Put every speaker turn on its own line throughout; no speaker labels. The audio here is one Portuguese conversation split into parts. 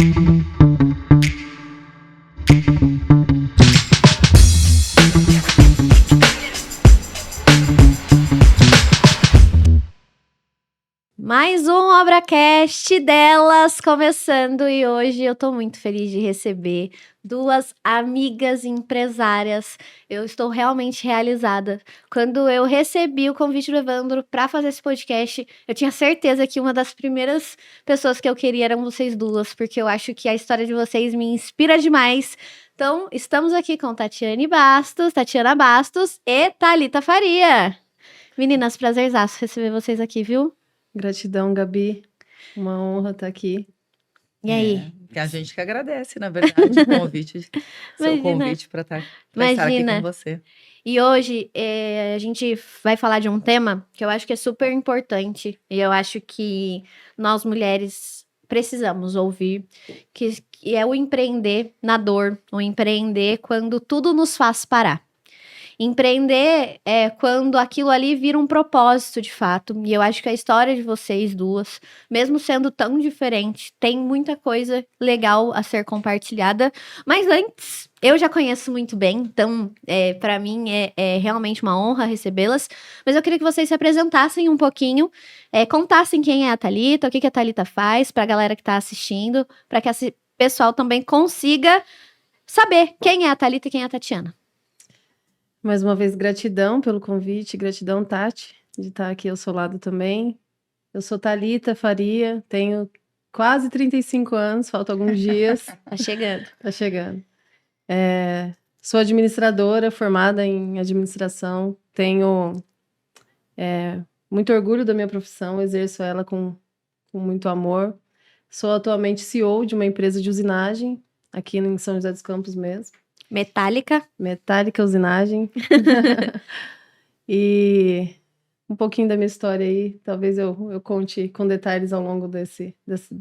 Mais um ObraCast delas começando, e hoje eu tô muito feliz de receber duas amigas empresárias. Eu estou realmente realizada. Quando eu recebi o convite do Evandro para fazer esse podcast, eu tinha certeza que uma das primeiras pessoas que eu queria eram vocês duas, porque eu acho que a história de vocês me inspira demais. Então, estamos aqui com Tatiana Bastos e Thalita Faria. Meninas, prazerzaço receber vocês aqui, viu?
Gratidão, Gabi. Uma honra estar aqui.
E aí?
A gente que agradece, na verdade, o convite, seu convite para estar aqui com você.
E hoje a gente vai falar de um tema que eu acho que é super importante. E eu acho que nós mulheres precisamos ouvir, que é o empreender na dor, o empreender quando tudo nos faz parar. Empreender é quando aquilo ali vira um propósito, de fato. E eu acho que a história de vocês duas, mesmo sendo tão diferente, tem muita coisa legal a ser compartilhada. Mas antes, eu já conheço muito bem, então para mim é realmente uma honra recebê-las. Mas eu queria que vocês se apresentassem um pouquinho, contassem quem é a Thalita, o que a Thalita faz, para a galera que está assistindo, para que esse pessoal também consiga saber quem é a Thalita e quem é a Tatiana.
Mais uma vez, gratidão pelo convite, gratidão, Tati, de estar aqui ao seu lado também. Eu sou Thalita Faria, tenho quase 35 anos, faltam alguns dias.
Tá chegando.
Tá chegando. Sou administradora, formada em administração, tenho muito orgulho da minha profissão, exerço ela com muito amor. Sou atualmente CEO de uma empresa de usinagem, aqui em São José dos Campos mesmo. Metálica Usinagem. E um pouquinho da minha história aí, talvez eu conte com detalhes ao longo desse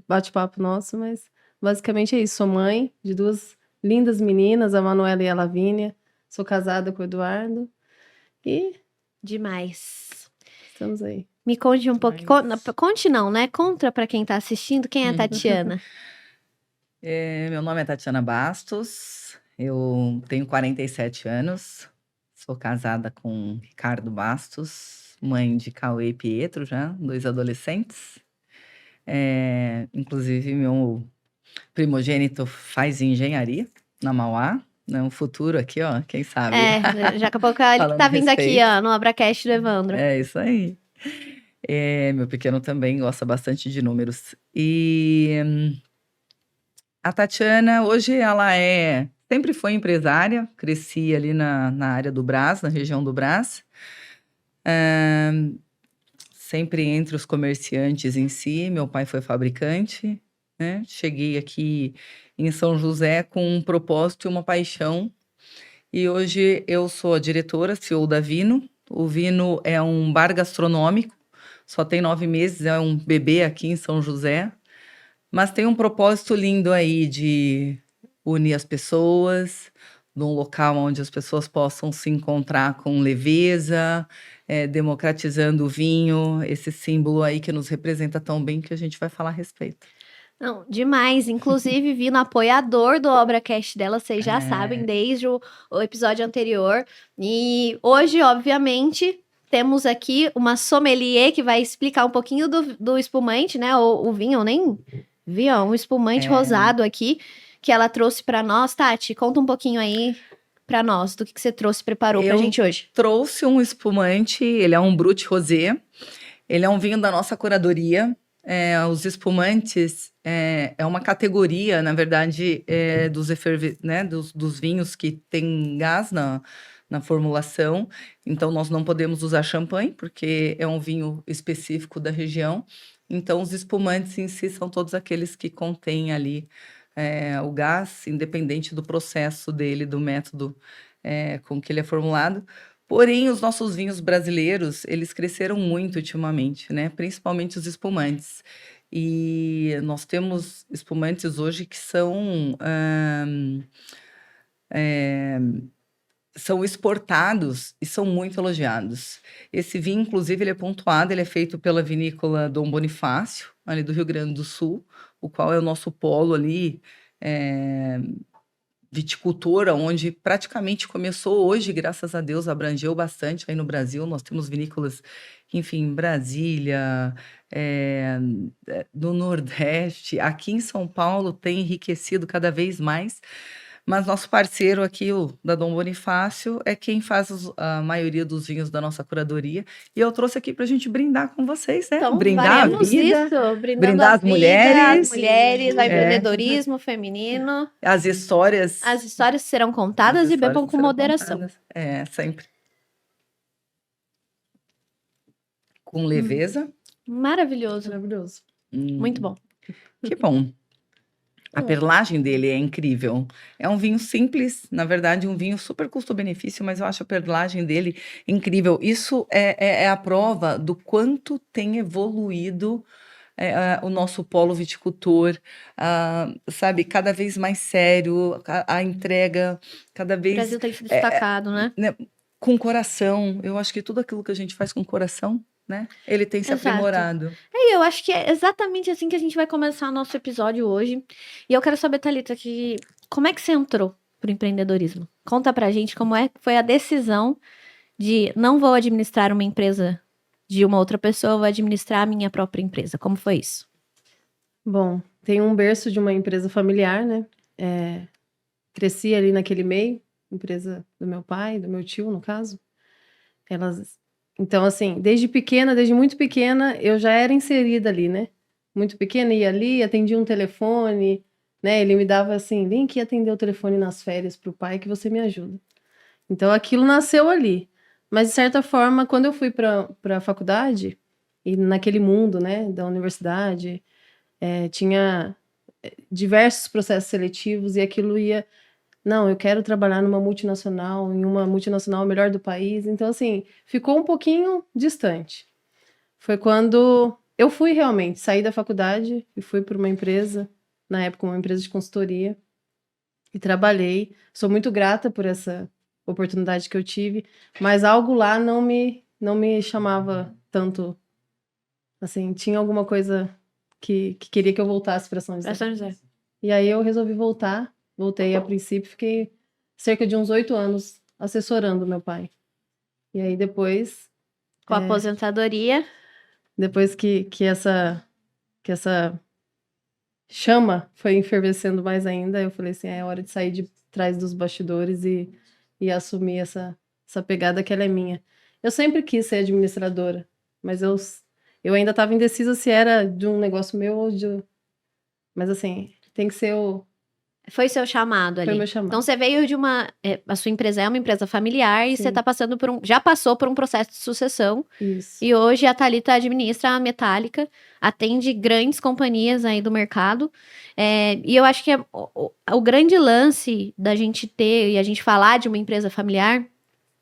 bate-papo nosso, mas basicamente é isso. Sou mãe de duas lindas meninas, a Manuela e a Lavínia. Sou casada com o Eduardo. E...
demais.
Estamos aí.
Me conte um pouco. Conte não, né? Conta pra quem tá assistindo quem é a Tatiana.
Meu nome é Tatiana Bastos. Eu tenho 47 anos, sou casada com Ricardo Bastos, mãe de Cauê e Pietro já, 2 adolescentes. Inclusive, meu primogênito faz engenharia na Mauá, né? Um futuro aqui, ó, quem sabe.
Já daqui a pouco ele que tá vindo aqui, ó, no ObraCast do Evandro.
É isso aí. Meu pequeno também gosta bastante de números. E a Tatiana, hoje ela sempre foi empresária, cresci ali na área do Brás, na região do Brás. Sempre entre os comerciantes em si, meu pai foi fabricante, né? Cheguei aqui em São José com um propósito e uma paixão. E hoje eu sou a diretora, CEO da Vino. O Vino é um bar gastronômico, só tem 9 meses, é um bebê aqui em São José. Mas tem um propósito lindo aí de unir as pessoas, num local onde as pessoas possam se encontrar com leveza, democratizando o vinho, esse símbolo aí que nos representa tão bem, que a gente vai falar a respeito.
Não, demais. Inclusive, vi no apoiador do ObraCast dela, vocês já sabem, desde o episódio anterior. E hoje, obviamente, temos aqui uma sommelier que vai explicar um pouquinho do espumante, né? O vinho, eu nem vi, ó, um espumante rosado aqui, que ela trouxe para nós. Tati, conta um pouquinho aí para nós, do que você trouxe, preparou pra gente hoje.
Trouxe um espumante, ele é um Brut Rosé, ele é um vinho da nossa curadoria. Os espumantes é uma categoria, na verdade, dos vinhos que tem gás na formulação. Então, nós não podemos usar champanhe, porque é um vinho específico da região. Então, os espumantes em si são todos aqueles que contêm ali o gás, independente do processo dele, do método com que ele é formulado. Porém, os nossos vinhos brasileiros, eles cresceram muito ultimamente, né? Principalmente os espumantes. E nós temos espumantes hoje que são exportados e são muito elogiados. Esse vinho, inclusive, ele é pontuado, ele é feito pela vinícola Dom Bonifácio, ali do Rio Grande do Sul, o qual é o nosso polo ali, viticultora, onde praticamente começou hoje, graças a Deus, abrangeu bastante aí no Brasil. Nós temos vinícolas, enfim, em Brasília, no Nordeste, aqui em São Paulo tem enriquecido cada vez mais. Mas nosso parceiro aqui, o da Dom Bonifácio, é quem faz a maioria dos vinhos da nossa curadoria. E eu trouxe aqui para a gente brindar com vocês, né?
Então,
Brindar a
faremos
vida,
isso, brindando
brindar
a
as
vida,
mulheres,
as mulheres, o
é,
empreendedorismo feminino.
as histórias.
As histórias serão contadas
as
e
histórias
bebam
que
com
serão
moderação.
contadas. Sempre. Com leveza.
Maravilhoso.
Maravilhoso.
Muito bom.
Que bom. A perlagem dele é incrível. É um vinho simples, na verdade, um vinho super custo-benefício, mas eu acho a perlagem dele incrível. Isso é a prova do quanto tem evoluído o nosso polo viticultor, sabe, cada vez mais sério, a entrega cada
O
vez
Brasil tem se destacado, né?
com coração. Eu acho que tudo aquilo que a gente faz com coração, né, ele tem se
Exato.
aprimorado.
E eu acho que é exatamente assim que a gente vai começar o nosso episódio hoje. E eu quero saber, Thalita, como é que você entrou pro empreendedorismo? Conta pra gente como é que foi a decisão de não vou administrar uma empresa de uma outra pessoa, vou administrar a minha própria empresa. Como foi isso?
Bom, tem um berço de uma empresa familiar, né? Cresci ali naquele meio, empresa do meu pai, do meu tio, no caso. Então, assim, desde muito pequena, eu já era inserida ali, né? Muito pequena, ia ali, atendia um telefone, né? Ele me dava assim, vem aqui atender o telefone nas férias pro pai que você me ajuda. Então, aquilo nasceu ali. Mas, de certa forma, quando eu fui para a faculdade, e naquele mundo, né, da universidade, tinha diversos processos seletivos e aquilo ia... Não, eu quero trabalhar numa multinacional, em uma multinacional melhor do país. Então, assim, ficou um pouquinho distante. Foi quando eu fui realmente, saí da faculdade e fui para uma empresa, na época uma empresa de consultoria, e trabalhei. Sou muito grata por essa oportunidade que eu tive, mas algo lá não me chamava tanto. Assim, tinha alguma coisa que queria que eu voltasse para São José.
Pra São José.
E aí eu resolvi voltar. Voltei a princípio, fiquei cerca de uns 8 anos assessorando meu pai. E aí depois,
Com a aposentadoria.
depois que essa chama foi enfervescendo mais ainda, eu falei assim, é hora de sair de trás dos bastidores e assumir essa pegada que ela é minha. Eu sempre quis ser administradora, mas eu ainda estava indecisa se era de um negócio meu ou de... Mas assim, tem que ser
Foi seu chamado ali.
Foi meu chamado.
Então você veio de a sua empresa é uma empresa familiar e
Sim.
você tá passando já passou por um processo de sucessão.
Isso.
E hoje a Thalita administra a Metálica, atende grandes companhias aí do mercado. E eu acho que o grande lance da gente ter e a gente falar de uma empresa familiar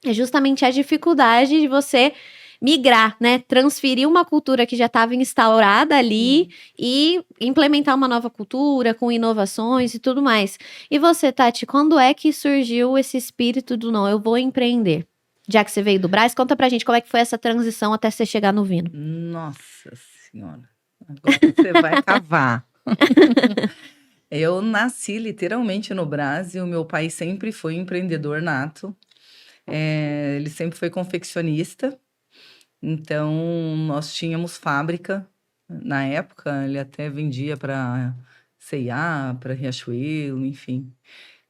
é justamente a dificuldade de você migrar, né? Transferir uma cultura que já estava instaurada ali e implementar uma nova cultura com inovações e tudo mais. E você, Tati, quando é que surgiu esse espírito do não, eu vou empreender? Já que você veio do Brás, conta pra gente como é que foi essa transição até você chegar no Vino.
Nossa Senhora, agora você vai cavar. Eu nasci literalmente no Brás e o meu pai sempre foi empreendedor nato. Ele sempre foi confeccionista. Então, nós tínhamos fábrica. Na época, ele até vendia para C&A, para Riachuelo, enfim.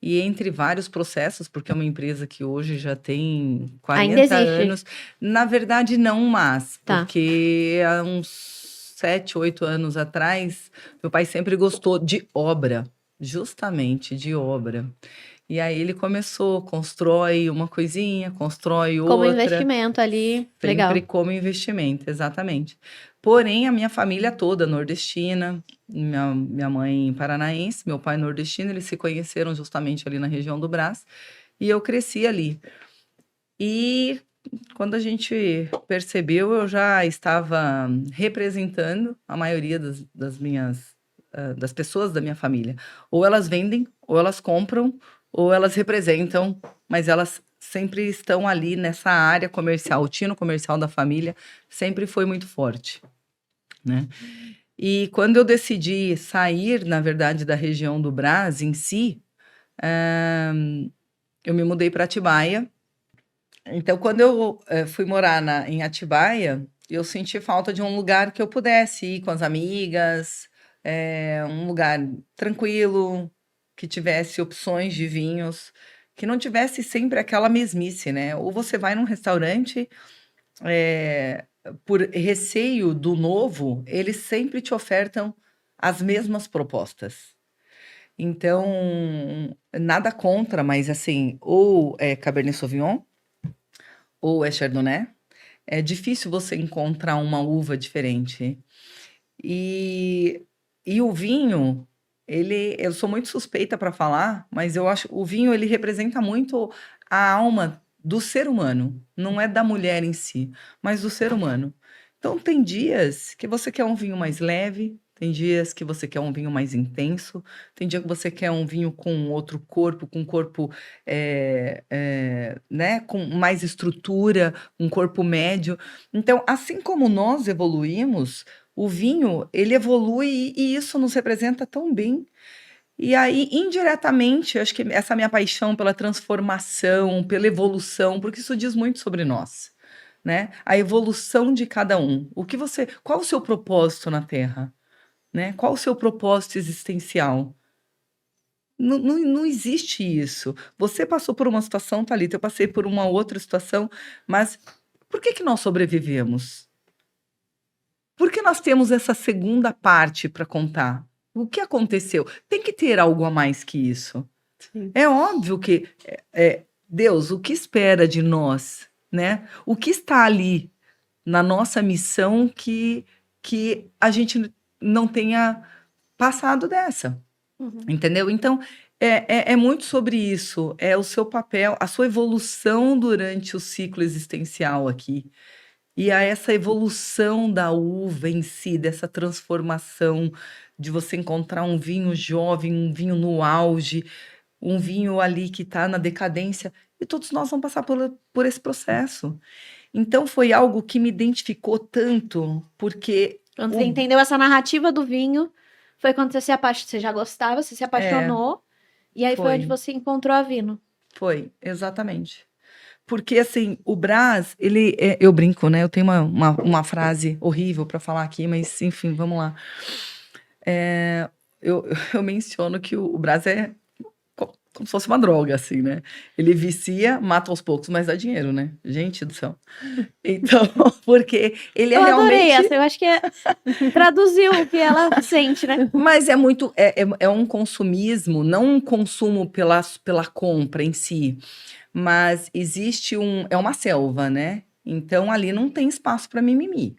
E entre vários processos, porque é uma empresa que hoje já tem 40 anos. Na verdade, não mais.
Tá.
Porque há uns 7, 8 anos atrás, meu pai sempre gostou de obra. Justamente, de obra. E aí ele começou, constrói uma coisinha, constrói outra.
Como investimento ali,
sempre
legal.
como investimento, exatamente. Porém, a minha família toda nordestina, minha mãe paranaense, meu pai nordestino, eles se conheceram justamente ali na região do Brás, e eu cresci ali. E quando a gente percebeu, eu já estava representando a maioria das pessoas da minha família. Ou elas vendem, ou elas compram, ou elas representam, mas elas sempre estão ali nessa área comercial. O tino comercial da família sempre foi muito forte, né? E quando eu decidi sair, na verdade, da região do Brás em si, eu me mudei para Atibaia. Então, quando eu fui morar em Atibaia, eu senti falta de um lugar que eu pudesse ir com as amigas, um lugar tranquilo, que tivesse opções de vinhos, que não tivesse sempre aquela mesmice, né? Ou você vai num restaurante, é, por receio do novo, eles sempre te ofertam as mesmas propostas. Então, nada contra, mas assim, ou é Cabernet Sauvignon, ou é Chardonnay. É difícil você encontrar uma uva diferente. E, e o vinho, eu sou muito suspeita para falar, mas eu acho o vinho ele representa muito a alma do ser humano, não é da mulher em si, mas do ser humano. Então tem dias que você quer um vinho mais leve, tem dias que você quer um vinho mais intenso, tem dia que você quer um vinho com outro corpo, com um corpo né, com mais estrutura, um corpo médio. Então, assim como nós evoluímos, o vinho, ele evolui e isso nos representa tão bem. E aí, indiretamente, eu acho que essa minha paixão pela transformação, pela evolução, porque isso diz muito sobre nós, né? A evolução de cada um. Qual o seu propósito na Terra, né? Qual o seu propósito existencial? Não existe isso. Você passou por uma situação, Thalita, eu passei por uma outra situação, mas por que nós sobrevivemos? Por que nós temos essa segunda parte para contar? O que aconteceu? Tem que ter algo a mais que isso.
Sim.
É óbvio que Deus, o que espera de nós, né? O que está ali na nossa missão que a gente não tenha passado dessa, entendeu? Então, é muito sobre isso, é o seu papel, a sua evolução durante o ciclo existencial aqui. E a essa evolução da uva em si, dessa transformação, de você encontrar um vinho jovem, um vinho no auge, um vinho ali que está na decadência, e todos nós vamos passar por esse processo. Então foi algo que me identificou tanto, porque
Quando você entendeu essa narrativa do vinho, foi quando você se apaixonou. Você já gostava, você se apaixonou, e aí foi onde você encontrou a Vino.
Foi, exatamente. Porque, assim, o Brás, eu brinco, né? Eu tenho uma frase horrível para falar aqui, mas, enfim, vamos lá. Eu menciono que o Brás é como se fosse uma droga, assim, né? Ele vicia, mata aos poucos, mas dá dinheiro, né? Gente do céu. Então, porque ele é
Eu adorei
realmente...
essa, eu acho que traduziu o que ela sente, né?
Mas é um consumismo, não um consumo pela compra em si, mas existe é uma selva, né? Então ali não tem espaço para mimimi.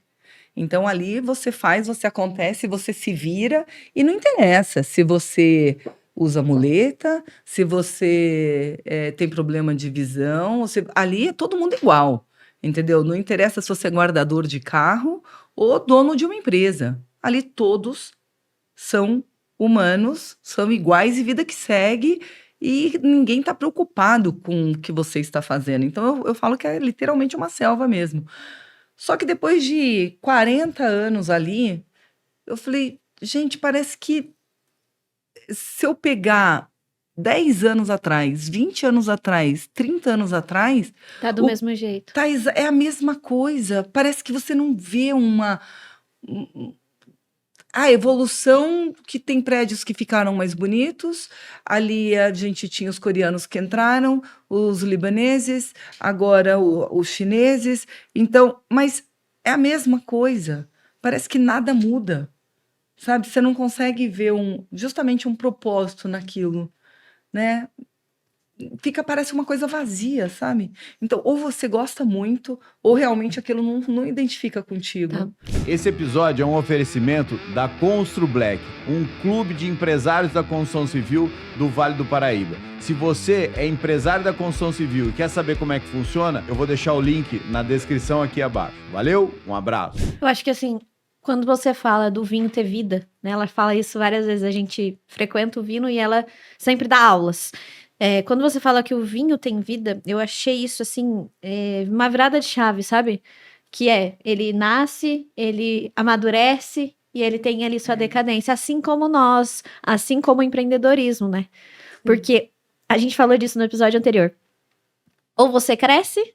Então ali você faz, você acontece, você se vira e não interessa se você usa muleta, se você tem problema de visão, ali é todo mundo igual, entendeu? Não interessa se você é guardador de carro ou dono de uma empresa. Ali todos são humanos, são iguais e vida que segue, e ninguém está preocupado com o que você está fazendo. Então, eu falo que é literalmente uma selva mesmo. Só que depois de 40 anos ali, eu falei, gente, parece que se eu pegar 10 anos atrás, 20 anos atrás, 30 anos atrás...
Tá do mesmo jeito.
É a mesma coisa. Parece que você não vê a evolução, que tem prédios que ficaram mais bonitos. Ali a gente tinha os coreanos que entraram, os libaneses, agora os chineses. Então, mas é a mesma coisa. Parece que nada muda, sabe? Você não consegue ver justamente um propósito naquilo, né? Parece uma coisa vazia, sabe? Então, ou você gosta muito, ou realmente aquilo não identifica contigo.
Tá.
Esse episódio é um oferecimento da Constru Black, um clube de empresários da construção civil do Vale do Paraíba. Se você é empresário da construção civil e quer saber como é que funciona, eu vou deixar o link na descrição aqui abaixo. Valeu, um abraço.
Eu acho que assim, quando você fala do vinho ter vida, né? Ela fala isso várias vezes, a gente frequenta o vinho e ela sempre dá aulas. Quando você fala que o vinho tem vida, eu achei isso, assim, uma virada de chave, sabe? Que ele nasce, ele amadurece e ele tem ali sua decadência, assim como nós, assim como o empreendedorismo, né? Porque a gente falou disso no episódio anterior. Ou você cresce,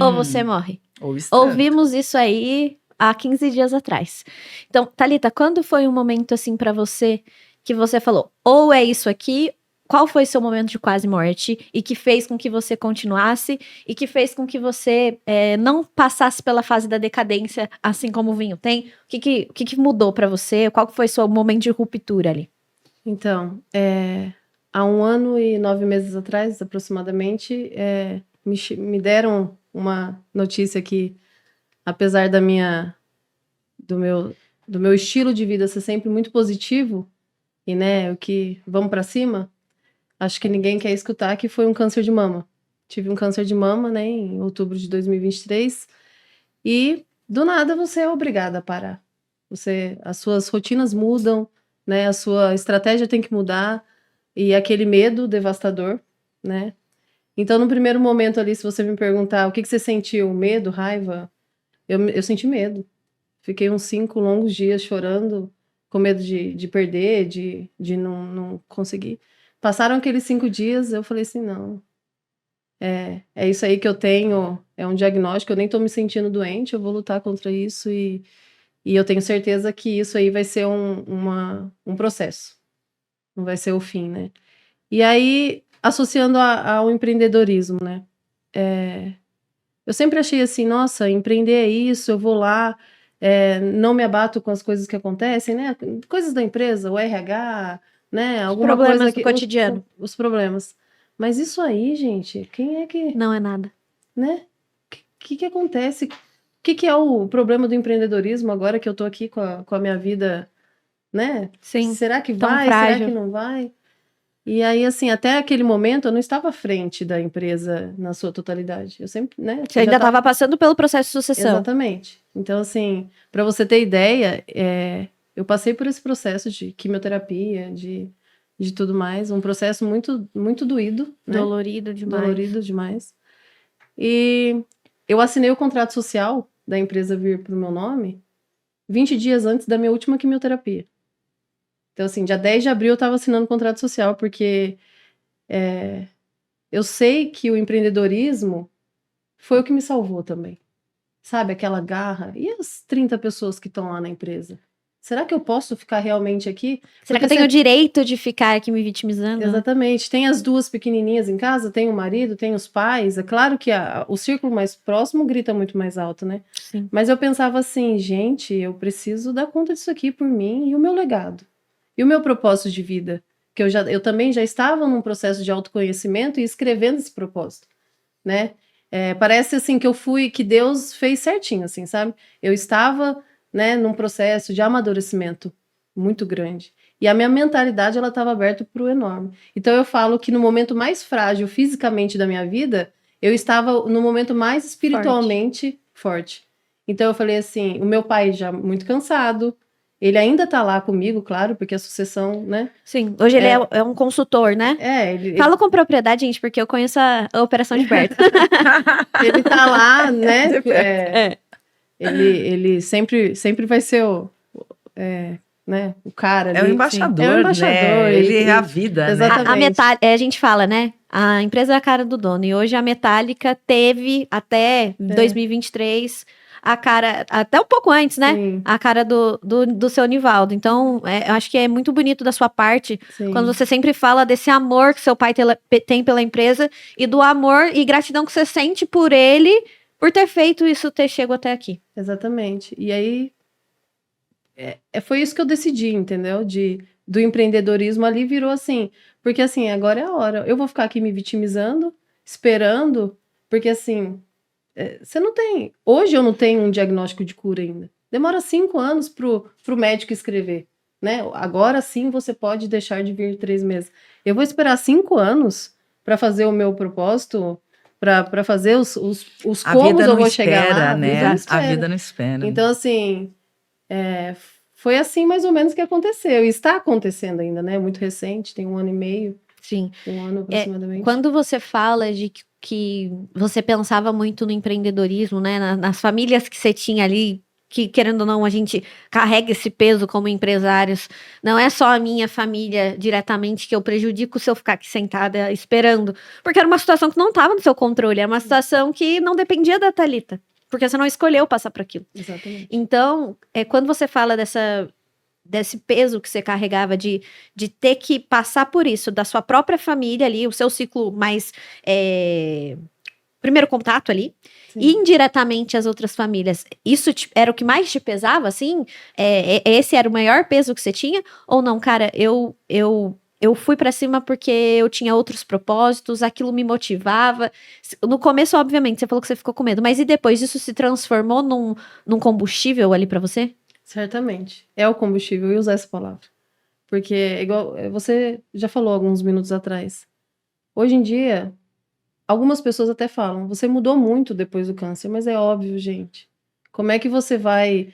ou você morre.
Ou estanca.
Ouvimos isso aí há 15 dias atrás. Então, Thalita, quando foi um momento assim pra você que você falou, ou é isso aqui, qual foi seu momento de quase morte e que fez com que você continuasse e que fez com que você não passasse pela fase da decadência, assim como o vinho tem? O que mudou pra você? Qual que foi seu momento de ruptura ali?
Então, há 1 ano e 9 meses atrás, aproximadamente, me deram uma notícia que, apesar do meu estilo de vida ser sempre muito positivo, e né, o que vamos para cima, acho que ninguém quer escutar que foi um câncer de mama. Tive um câncer de mama, né, em outubro de 2023, e do nada você é obrigada a parar. As suas rotinas mudam, né, a sua estratégia tem que mudar, e aquele medo devastador, né? Então, no primeiro momento ali, se você me perguntar o que você sentiu, medo, raiva, eu senti medo. Fiquei uns 5 longos dias chorando, com medo de perder, de não conseguir. Passaram aqueles 5 dias, eu falei assim, não, é isso aí que eu tenho, é um diagnóstico, eu nem tô me sentindo doente, eu vou lutar contra isso e eu tenho certeza que isso aí vai ser um processo, não vai ser o fim, né? E aí, associando ao empreendedorismo, né? Eu sempre achei assim, nossa, empreender é isso, eu vou lá, não me abato com as coisas que acontecem, né? Coisas da empresa, o RH, né? Alguma
problemas
coisa
do cotidiano.
Os problemas. Mas isso aí, gente, quem é que,
Não é nada.
né? O que acontece? O que é o problema do empreendedorismo agora que eu tô aqui com a minha vida, né?
Sim,
Será que
tão
vai?
frágil.
Será que não vai? E aí, assim, até aquele momento eu não estava à frente da empresa na sua totalidade. Eu sempre, né?
Você ainda estava passando pelo processo de sucessão.
Exatamente. Então, assim, para você ter ideia, eu passei por esse processo de quimioterapia, de tudo mais, um processo muito, muito doído, né?
Dolorido demais.
Dolorido demais. E eu assinei o contrato social da empresa vir pro meu nome 20 dias antes da minha última quimioterapia. Então, assim, dia 10 de abril eu estava assinando o contrato social, porque eu sei que o empreendedorismo foi o que me salvou também. Sabe, aquela garra. E as 30 pessoas que estão lá na empresa? Será que eu posso ficar realmente aqui?
Será que eu tenho o direito de ficar aqui me vitimizando?
Exatamente. Tem as 2 pequenininhas em casa, tem o marido, tem os pais. É claro que o círculo mais próximo grita muito mais alto, né?
Sim.
Mas eu pensava assim, gente, eu preciso dar conta disso aqui por mim e o meu legado. E o meu propósito de vida. Que eu também já estava num processo de autoconhecimento e escrevendo esse propósito, né? Parece assim que Deus fez certinho, assim, sabe? Eu estava, né, num processo de amadurecimento muito grande. E a minha mentalidade, ela estava aberta para o enorme. Então eu falo que no momento mais frágil fisicamente da minha vida, eu estava no momento mais espiritualmente forte. Então eu falei assim, o meu pai já muito cansado, ele ainda tá lá comigo, claro, porque a sucessão, né?
Sim, hoje ele é um consultor, né? Fala com propriedade, gente, porque eu conheço a operação de perto.
Ele tá lá, né? Ele sempre vai ser né, o cara ali.
É o embaixador,
é o embaixador,
né? Ele é a vida,
exatamente.
né?
A Metallica, a gente fala, né? A empresa é a cara do dono. E hoje a Metallica teve, até 2023, a cara, até um pouco antes, né?
Sim.
A cara do seu Nivaldo. Então, eu acho que é muito bonito da sua parte,
Sim.
quando você sempre fala desse amor que seu pai tem pela empresa e do amor e gratidão que você sente por ele, por ter feito isso, ter chegado até aqui.
Exatamente. E aí, foi isso que eu decidi, entendeu? Do empreendedorismo ali virou assim, porque assim, agora é a hora. Eu vou ficar aqui me vitimizando, esperando, porque assim, você não tem... Hoje eu não tenho um diagnóstico de cura ainda. Demora 5 anos pro médico escrever, né? Agora sim você pode deixar de vir 3 meses. Eu vou esperar 5 anos para fazer o meu propósito, para fazer os como eu vou chegar lá.
Né? A vida não espera.
Então, assim, foi assim mais ou menos que aconteceu. E está acontecendo ainda, né? Muito recente, tem 1 ano e meio.
Sim.
1 ano aproximadamente.
Quando você fala de que você pensava muito no empreendedorismo, né? Nas famílias que você tinha ali que, querendo ou não, a gente carrega esse peso como empresários. Não é só a minha família diretamente que eu prejudico se eu ficar aqui sentada esperando. Porque era uma situação que não estava no seu controle, era uma situação que não dependia da Thalita. Porque você não escolheu passar por aquilo.
Exatamente.
Então, quando você fala desse peso que você carregava de ter que passar por isso, da sua própria família ali, o seu ciclo mais primeiro contato ali,
Sim.
e indiretamente as outras famílias, isso era o que mais te pesava, assim? Esse era o maior peso que você tinha? Ou não, cara, eu fui pra cima porque eu tinha outros propósitos, aquilo me motivava. No começo, obviamente, você falou que você ficou com medo, mas e depois isso se transformou num combustível ali pra você?
Certamente. É o combustível, eu ia usar essa palavra. Porque, igual você já falou alguns minutos atrás, hoje em dia, algumas pessoas até falam, você mudou muito depois do câncer, mas é óbvio, gente. Como é que você vai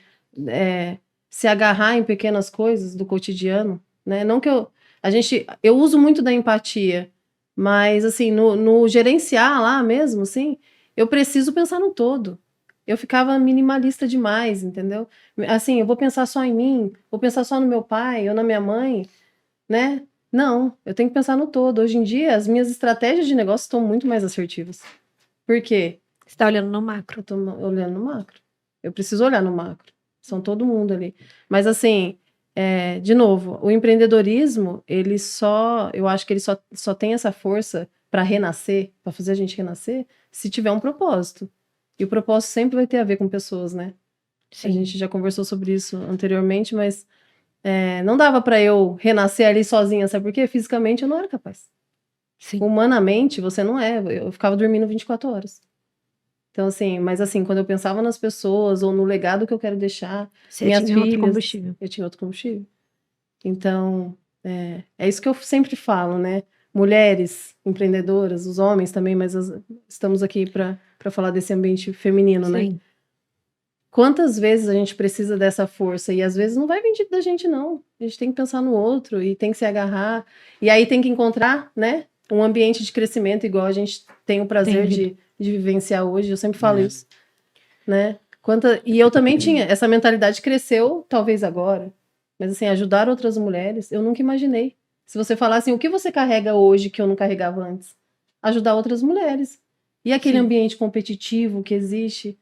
se agarrar em pequenas coisas do cotidiano, né? Não que eu uso muito da empatia, mas assim, no gerenciar lá mesmo, assim, eu preciso pensar no todo. Eu ficava minimalista demais, entendeu? Assim, eu vou pensar só em mim, vou pensar só no meu pai ou na minha mãe, né? Não, eu tenho que pensar no todo. Hoje em dia, as minhas estratégias de negócio estão muito mais assertivas. Por quê?
Você tá olhando no macro.
Eu tô olhando no macro. Eu preciso olhar no macro. São todo mundo ali. Mas assim, de novo, o empreendedorismo, eu acho que ele só tem essa força para renascer, para fazer a gente renascer, se tiver um propósito. E o propósito sempre vai ter a ver com pessoas, né?
Sim.
A gente já conversou sobre isso anteriormente, mas não dava para eu renascer ali sozinha, sabe por quê? Fisicamente eu não era capaz.
Sim.
Humanamente, você não é. Eu ficava dormindo 24 horas. Então, assim, mas assim, quando eu pensava nas pessoas ou no legado que eu quero deixar,
Você
minhas
tinha outro
filhas,
combustível.
eu tinha outro combustível. Então, é isso que eu sempre falo, né? Mulheres empreendedoras, os homens também, mas estamos aqui para falar desse ambiente feminino, né?
Sim.
Quantas vezes a gente precisa dessa força? E às vezes não vai vir da gente, não. A gente tem que pensar no outro e tem que se agarrar. E aí tem que encontrar, né? Um ambiente de crescimento igual a gente tem o prazer de vivenciar hoje. Eu sempre falo isso, né? E eu também tinha. Essa mentalidade cresceu, talvez agora. Mas assim, ajudar outras mulheres, eu nunca imaginei. Se você falar assim, o que você carrega hoje que eu não carregava antes? Ajudar outras mulheres. E aquele
Sim.
ambiente competitivo que existe,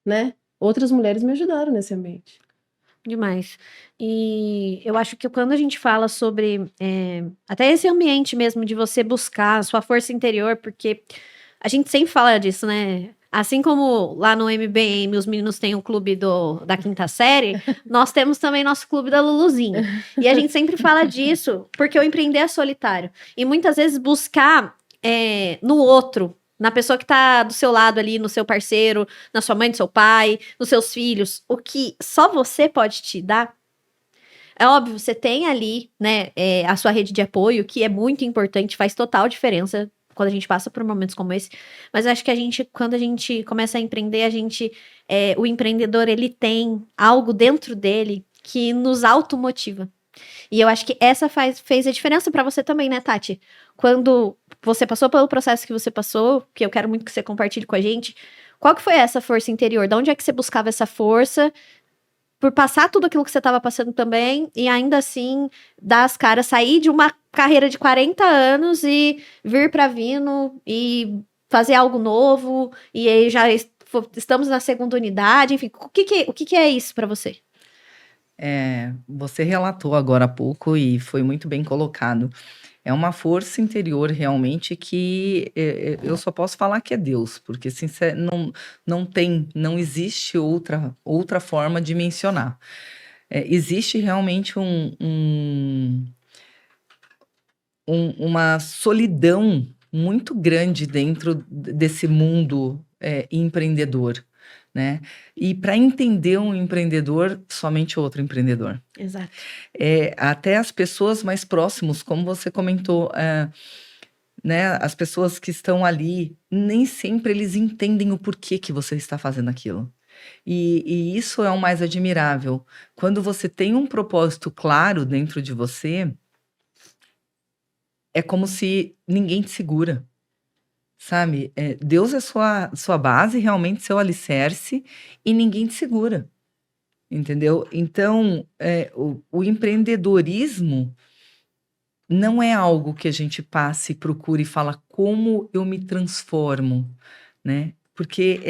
né? Outras mulheres me ajudaram nesse ambiente.
Demais. E eu acho que quando a gente fala sobre até esse ambiente mesmo de você buscar a sua força interior, porque a gente sempre fala disso, né? Assim como lá no MBM os meninos têm o clube da quinta série, nós temos também nosso clube da Luluzinha. E a gente sempre fala disso, porque o empreender é solitário. E muitas vezes buscar no outro, na pessoa que tá do seu lado ali, no seu parceiro, na sua mãe, no seu pai, nos seus filhos, o que só você pode te dar. É óbvio, você tem ali, né, a sua rede de apoio, que é muito importante, faz total diferença quando a gente passa por momentos como esse. Mas eu acho que quando a gente começa a empreender, o empreendedor, ele tem algo dentro dele que nos automotiva. E eu acho que essa fez a diferença pra você também, né, Tati? Quando você passou pelo processo que você passou, que eu quero muito que você compartilhe com a gente, qual que foi essa força interior? De onde é que você buscava essa força por passar tudo aquilo que você estava passando também e ainda assim dar as caras, sair de uma carreira de 40 anos e vir pra Vino e fazer algo novo e aí já estamos na segunda unidade, enfim, o que é isso pra você?
Você relatou agora há pouco e foi muito bem colocado. É uma força interior realmente que eu só posso falar que é Deus, porque não existe outra forma de mencionar. Existe realmente uma solidão muito grande dentro desse mundo empreendedor, né? E para entender um empreendedor, somente outro empreendedor.
Exato.
Até as pessoas mais próximas, como você comentou, né? As pessoas que estão ali, nem sempre eles entendem o porquê que você está fazendo aquilo. E isso é o mais admirável. Quando você tem um propósito claro dentro de você, é como se ninguém te segura, sabe? Deus é sua base, realmente seu alicerce, e ninguém te segura. entendeu? Então, o empreendedorismo não é algo que a gente passe e procure e fala como eu me transformo, né? Porque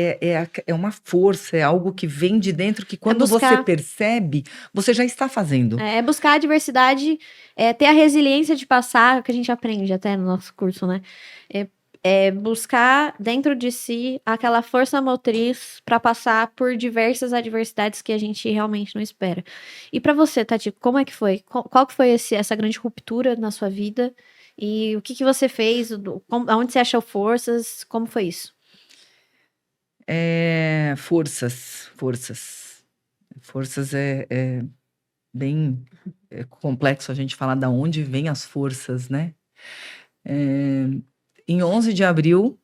é uma força, é algo que vem de dentro que quando
buscar-
você percebe, você já está fazendo.
É buscar a diversidade, ter a resiliência de passar, o que a gente aprende até no nosso curso, né? É buscar dentro de si aquela força motriz para passar por diversas adversidades que a gente realmente não espera. E para você, Tati, como é que foi? Qual que foi essa grande ruptura na sua vida? E o que que você fez? Aonde você achou forças? Como foi isso?
Forças. Forças é bem complexo a gente falar de onde vêm as forças, né? Em 11 de abril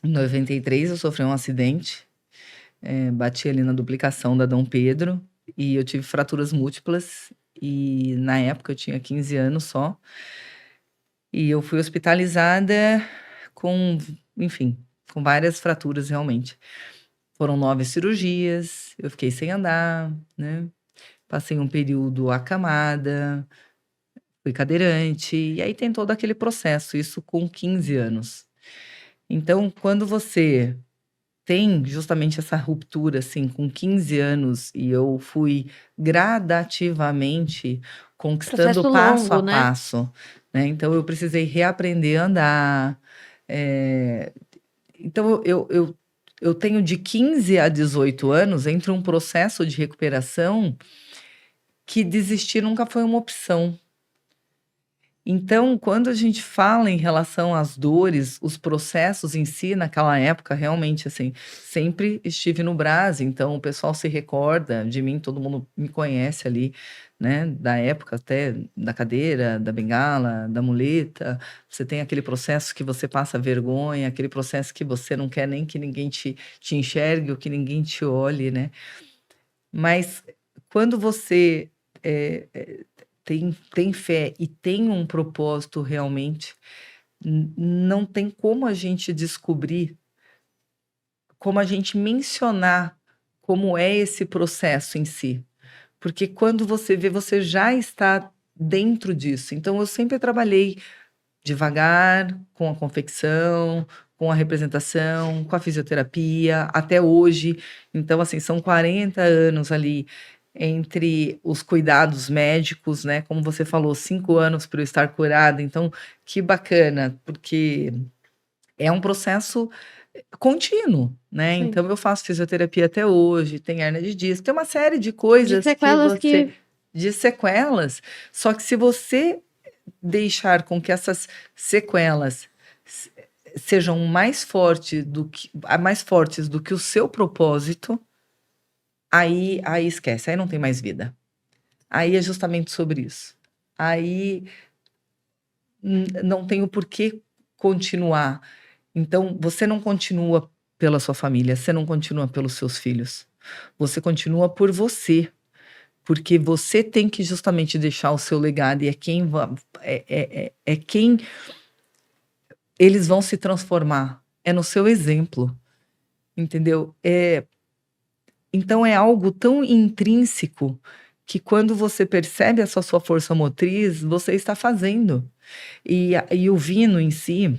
de 93, eu sofri um acidente. Bati ali na duplicação da Dom Pedro e eu tive fraturas múltiplas. E na época eu tinha 15 anos só. E eu fui hospitalizada com, enfim, com várias fraturas realmente. Foram 9 cirurgias, eu fiquei sem andar, né? Passei um período acamada, fui cadeirante, e aí tem todo aquele processo, isso com 15 anos. Então, quando você tem justamente essa ruptura, assim, com 15 anos, e eu fui gradativamente conquistando
Processo
passo a
longo, né?
passo, né? Então, eu precisei reaprender a andar. Então, eu tenho de 15 a 18 anos entre um processo de recuperação que desistir nunca foi uma opção. Então, quando a gente fala em relação às dores, os processos em si, naquela época, realmente, assim, sempre estive no Brás, então o pessoal se recorda de mim, todo mundo me conhece ali, né, da época até da cadeira, da bengala, da muleta. Você tem aquele processo que você passa vergonha, aquele processo que você não quer nem que ninguém te enxergue ou que ninguém te olhe, né? Mas quando você tem fé e tem um propósito realmente, não tem como a gente descobrir, como a gente mencionar como é esse processo em si. Porque quando você vê, você já está dentro disso. Então, eu sempre trabalhei devagar, com a confecção, com a representação, com a fisioterapia, até hoje. Então, assim, são 40 anos ali entre os cuidados médicos, né? Como você falou, 5 anos para eu estar curada. Então, que bacana, porque é um processo contínuo, né?
Sim.
Então, eu faço fisioterapia até hoje, tem hernia de disco, tem uma série de
De
coisas
sequelas que
de sequelas. Só que se você deixar com que essas sequelas sejam mais fortes do que o seu propósito, aí esquece, aí não tem mais vida. Aí é justamente sobre isso. Aí não tem o porquê continuar. Então, você não continua pela sua família, você não continua pelos seus filhos. Você continua por você. Porque você tem que justamente deixar o seu legado e é quem eles vão se transformar. É no seu exemplo, entendeu? Então é algo tão intrínseco que quando você percebe essa sua força motriz, você está fazendo. E o Vino em si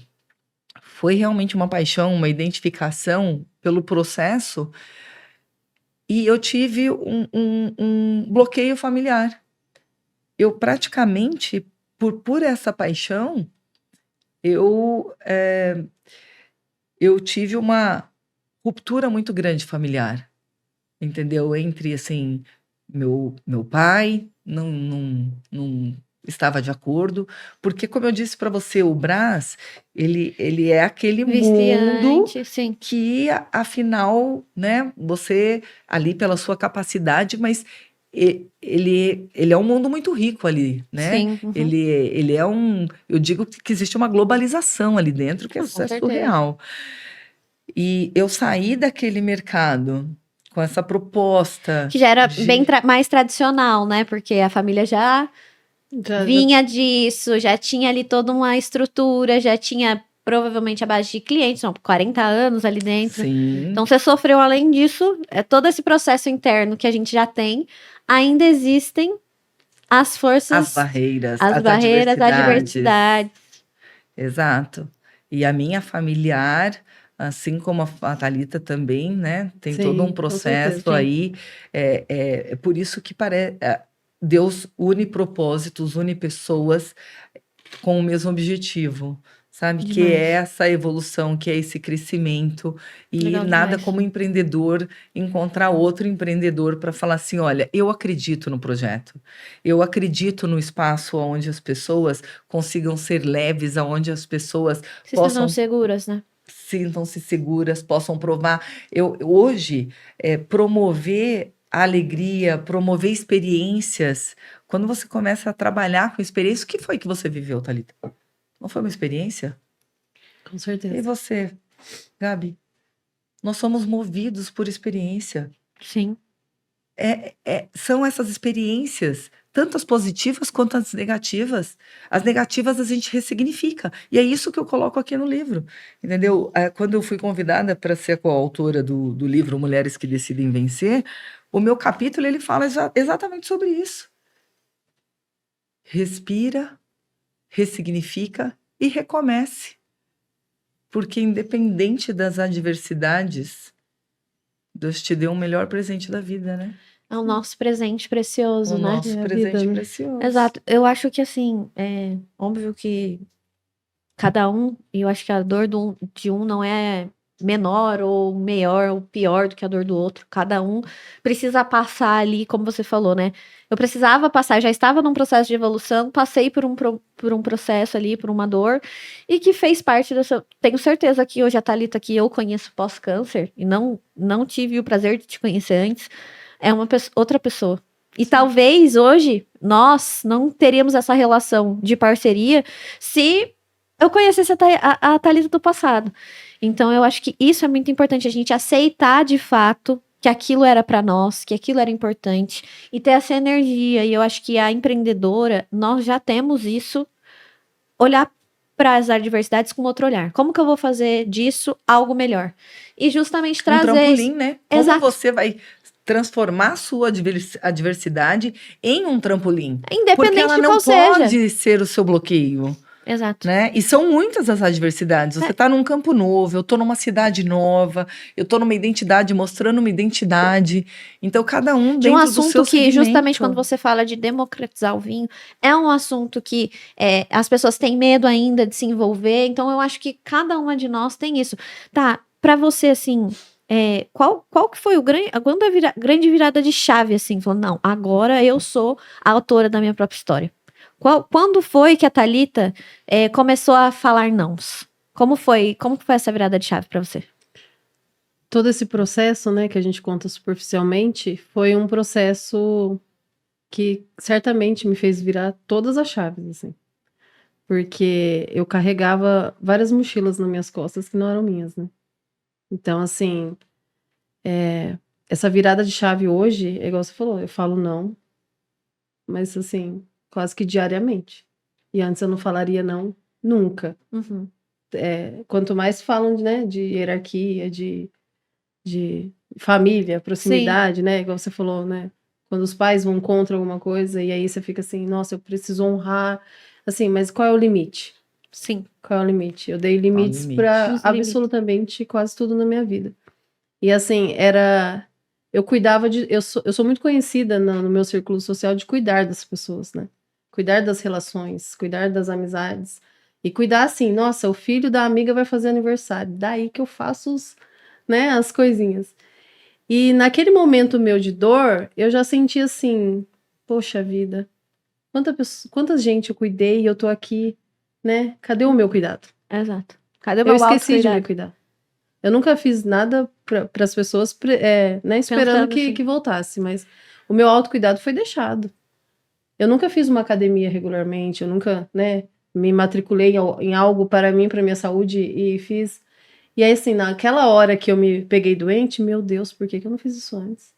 foi realmente uma paixão, uma identificação pelo processo. E eu tive um bloqueio familiar. Eu praticamente, por essa paixão, eu tive uma ruptura muito grande familiar, entendeu? Entre, assim, meu pai não estava de acordo, porque, como eu disse para você, o Brás, ele é aquele mundo
viciante, sim.
que, afinal, né, você, ali pela sua capacidade, mas ele é um mundo muito rico ali, né?
Sim. Uhum.
Ele é eu digo que existe uma globalização ali dentro, que
Com
é
certeza.
surreal. E eu saí daquele mercado com essa proposta.
Que já era bem mais tradicional, né? Porque a família já vinha disso, já tinha ali toda uma estrutura, já tinha provavelmente à base de clientes, são 40 anos ali dentro.
Sim.
Então, você sofreu, além disso, todo esse processo interno que a gente já tem, ainda existem as forças,
As barreiras,
as
as
barreiras, a
adversidades.
diversidade.
Exato. E a minha familiar, assim como a Thalita também, né? Tem
Sim,
todo um
com
processo
certeza.
aí. É por isso que Deus une propósitos, une pessoas com o mesmo objetivo, sabe? Que
Demais.
é essa evolução, que é esse crescimento. E
Legal
nada
demais.
como empreendedor encontrar outro empreendedor para falar assim: olha, eu acredito no projeto, eu acredito no espaço onde as pessoas consigam ser leves, onde as pessoas
Se sintam
possam
seguras, né?
sintam-se seguras, possam provar. Hoje, promover a alegria, promover experiências. Quando você começa a trabalhar com experiência, o que foi que você viveu, Thalita? Não foi uma experiência?
Com
E
certeza.
você, Gabi? Nós somos movidos por experiência.
Sim.
São essas experiências, tanto as positivas quanto as negativas. As negativas a gente ressignifica. E é isso que eu coloco aqui no livro. Entendeu? Quando eu fui convidada para ser coautora do livro Mulheres que Decidem Vencer, o meu capítulo ele fala exatamente sobre isso. Respira, ressignifica e recomece. Porque independente das adversidades, Deus te deu o melhor presente da vida, né?
É o nosso presente precioso,
O
né?
nosso
É a
presente
vida, né?
precioso.
Exato. Eu acho que, assim, é óbvio que cada um, e eu acho que a dor de um não é menor ou maior ou pior do que a dor do outro. Cada um precisa passar ali, como você falou, né? Eu precisava passar, eu já estava num processo de evolução, passei por um processo ali, por uma dor, e que fez parte dessa. Tenho certeza que hoje a Thalita, que eu conheço pós-câncer, e não tive o prazer de te conhecer antes, é uma outra pessoa. E talvez hoje nós não teríamos essa relação de parceria se eu conhecesse a Thalita do passado. Então, eu acho que isso é muito importante, a gente aceitar de fato que aquilo era para nós, que aquilo era importante, e ter essa energia. E eu acho que a empreendedora, nós já temos isso, olhar para as adversidades com outro olhar. Como que eu vou fazer disso algo melhor? E justamente
Um
trazer
trampolim,
isso.
né? Como
Exato.
você vai transformar a sua adversidade em um trampolim? Porque
Independente
ela
de
não
qual seja.
pode ser o seu bloqueio,
Exato.
né? E são muitas as adversidades. Você está num campo novo, eu estou numa cidade nova, eu estou numa identidade, mostrando uma identidade. Então, cada um
De um
dentro do seu
assunto que,
segmento.
justamente quando você fala de democratizar o vinho, é um assunto que as pessoas têm medo ainda de se envolver. Então, eu acho que cada uma de nós tem isso. Tá, pra você, assim, qual que foi quando a grande virada de chave, assim? Falando, não, agora eu sou a autora da minha própria história. Quando foi que a Thalita começou a falar nãos? Como foi essa virada de chave pra você?
Todo esse processo, né, que a gente conta superficialmente, foi um processo que certamente me fez virar todas as chaves, assim. Porque eu carregava várias mochilas nas minhas costas que não eram minhas, né? Então, assim, essa virada de chave hoje, é igual você falou, eu falo não, mas, assim, quase que diariamente. E antes eu não falaria não nunca.
Uhum.
Quanto mais falam, né, de hierarquia, de família, proximidade, né? Igual você falou, né? Quando os pais vão contra alguma coisa e aí você fica assim, nossa, eu preciso honrar. Assim, mas qual é o limite?
Sim.
Qual é o limite? Eu dei limites
limite?
para
Os limites.
absolutamente quase tudo na minha vida. E assim, eu cuidava eu sou muito conhecida no meu círculo social de cuidar das pessoas, né? Cuidar das relações, cuidar das amizades. E cuidar assim, nossa, o filho da amiga vai fazer aniversário. Daí que eu faço as coisinhas. E naquele momento meu de dor, eu já senti assim, poxa vida, quanta gente eu cuidei e eu tô aqui, né? Cadê o meu cuidado?
Exato. Cadê o
Eu
meu
esqueci de me
autocuidado?
cuidar. Eu nunca fiz nada para as pessoas, né, esperando
Pensando assim.
que voltasse, mas o meu autocuidado foi deixado. Eu nunca fiz uma academia regularmente, eu nunca, né, me matriculei em algo para mim, para minha saúde e fiz. E aí, assim, naquela hora que eu me peguei doente, meu Deus, por que eu não fiz isso antes?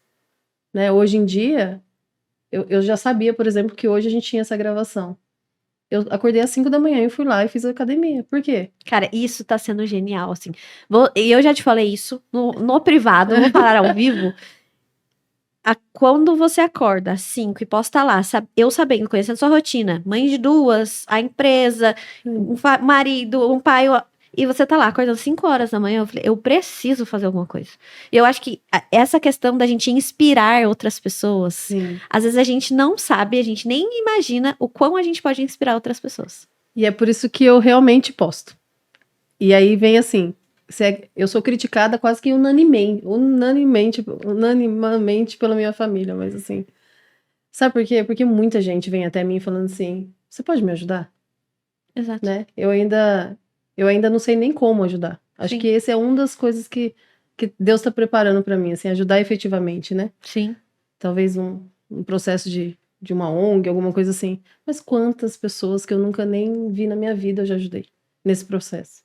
Né? Hoje em dia, eu já sabia, por exemplo, que hoje a gente tinha essa gravação. Eu acordei às 5 da manhã e fui lá e fiz academia. Por quê?
Cara, isso tá sendo genial, assim. E eu já te falei isso no privado, vou falar ao vivo. Quando você acorda às 5 e posta lá, eu sabendo, conhecendo sua rotina, mãe de duas, a empresa, um marido, um pai, e você tá lá acordando 5 horas da manhã, eu falei, eu preciso fazer alguma coisa. E eu acho que essa questão da gente inspirar outras pessoas,
Sim.
às vezes a gente não sabe, a gente nem imagina o quão a gente pode inspirar outras pessoas.
E é por isso que eu realmente posto. E aí vem assim, eu sou criticada quase que unanimamente pela minha família, mas assim, sabe por quê? Porque muita gente vem até mim falando assim, você pode me ajudar?
Exato.
Né? Eu ainda não sei nem como ajudar. Acho
Sim.
que esse é uma das coisas que Deus está preparando para mim, assim, ajudar efetivamente, né?
Sim.
Talvez um processo de uma ONG, alguma coisa assim. Mas quantas pessoas que eu nunca nem vi na minha vida eu já ajudei nesse processo.